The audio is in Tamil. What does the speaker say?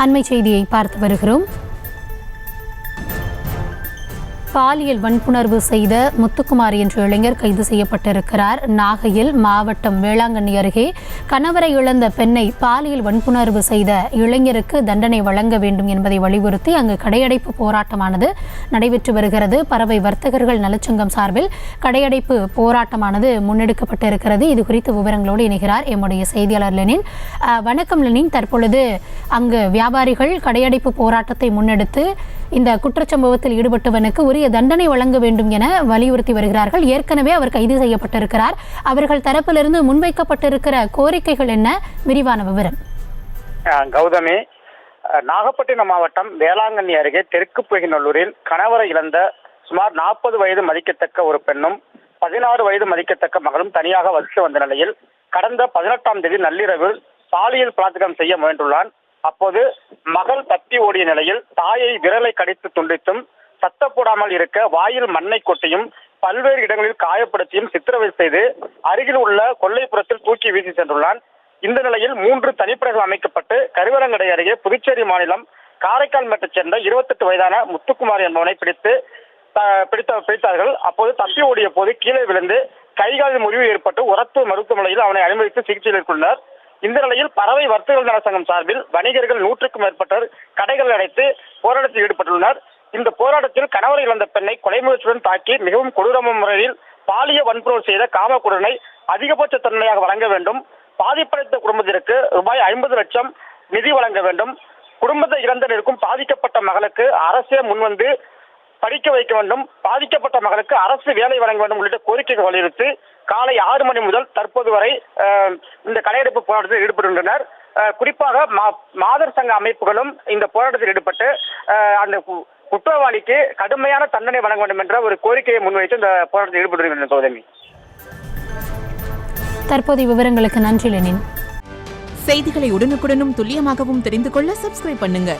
அண்மை செய்தியை பார்த்து வருகிறோம். பாலியல் வன்புணர்வு செய்த முத்துக்குமார் என்ற இளைஞர் கைது செய்யப்பட்டிருக்கிறார். நாகையில் மாவட்டம் வேளாங்கண்ணி அருகே கணவரை இழந்த பெண்ணை பாலியல் வன்புணர்வு செய்த இளைஞருக்கு தண்டனை வழங்க வேண்டும் என்பதை வலியுறுத்தி அங்கு கடையடைப்பு போராட்டமானது நடைபெற்று வருகிறது. பறவை வர்த்தகர்கள் நலச்சங்கம் சார்பில் கடையடைப்பு போராட்டமானது முன்னெடுக்கப்பட்டிருக்கிறது. இது குறித்த விவரங்களோடு இணைகிறார் எம்முடைய செய்தியாளர் லெனின். வணக்கம் லெனின். தற்பொழுது அங்கு வியாபாரிகள் கடையடைப்பு போராட்டத்தை முன்னெடுத்து இந்த குற்றச்சம்பவத்தில் ஈடுபட்டவனுக்கு உரிய தண்டனை வழங்க வேண்டும் என வலியுறுத்தி வருகிறார்கள். ஏற்கனவே அவர் கைது செய்யப்பட்டிருக்கிறார். அவர்கள் தரப்பிலிருந்து முன்வைக்கப்பட்டிருக்கிற கோரிக்கைகள் என்ன? விரிவான விவரம். கௌதமி, நாகப்பட்டினம் மாவட்டம் வேளாங்கண்ணி அருகே தெற்கு பொய்கநல்லூரில் கணவரை இழந்த சுமார் 40 வயது மதிக்கத்தக்க ஒரு பெண்ணும் 16 வயது மதிக்கத்தக்க மகளும் தனியாக வசித்து வந்த நிலையில் கடந்த 18ஆம் தேதி நள்ளிரவில் பாலியல் பலாத்காரம் செய்ய முயன்றுள்ளான். அப்போது மகள் தப்பி ஓடிய நிலையில் தாயை விரலை கடித்து துண்டித்தும் சத்த போடாமல் இருக்க வாயில் மண்ணை கொட்டியும் பல்வேறு இடங்களில் காயப்படுத்தியும் சித்திரவதை செய்து அருகில் உள்ள கொல்லைப்புறத்தில் தூக்கி வீசி சென்றுள்ளான். இந்த நிலையில் 3 தனிப்படைகள் அமைக்கப்பட்டு கருவரங்கடை அருகே புதுச்சேரி மாநிலம் காரைக்கால் மேட்டைச் சேர்ந்த 28 வயதான முத்துக்குமார் என்பவனை பிடித்தார்கள். அப்போது தப்பி ஓடிய போது கீழே விழுந்து கைகாலில் முறிவு ஏற்பட்டு உரத்து மருத்துவமனையில் அவனை அனுமதித்து சிகிச்சை மேற்கொண்டனர். இந்த நிலையில் பறவை வர்த்தகர்கள் நலச்சங்கம் சார்பில் வணிகர்கள் 100க்கும் மேற்பட்டோர் கடைகள் அடைத்து போராட்டத்தில் ஈடுபட்டுள்ளனர். இந்த போராட்டத்தில் கணவரை இழந்த பெண்ணை கொலை முயற்சியுடன் தாக்கி மிகவும் கொடூரமான முறையில் பாலியல் வன்புணர்வு செய்த காமக்குடனை அதிகபட்ச தண்டனையாக வழங்க வேண்டும். பாதிப்படைந்த குடும்பத்திற்கு ரூபாய் 50 லட்சம் நிதி வழங்க வேண்டும். குடும்பத்தை இழந்தவருக்கும் பாதிக்கப்பட்ட மகளுக்கு அரசே முன்வந்து படிக்க வைக்க வேண்டும். பாதிக்கப்பட்ட மகளுக்கு அரசு வேலை வழங்க வேண்டும் உள்ளிட்ட கோரிக்கைகள் வலியுறுத்தி காலை 6 மணி முதல் தற்போது வரை இந்த கடையெடுப்பு போராட்டத்தில் ஈடுபட்டுள்ளனர். குறிப்பாக மாதர் சங்க அமைப்புகளும் இந்த போராட்டத்தில் ஈடுபட்டு அந்த குற்றவாளிக்கு கடுமையான தண்டனை வழங்க வேண்டும் என்ற ஒரு கோரிக்கையை முன்வைத்து இந்த போராட்டத்தில் ஈடுபட்டுள்ளனர். சோதனை தற்போதைய விவரங்களுக்கு நன்றி லெனின். செய்திகளை உடனுக்குடனும் துல்லியமாகவும் தெரிந்து கொள்ள சப்ஸ்கிரைப் பண்ணுங்க.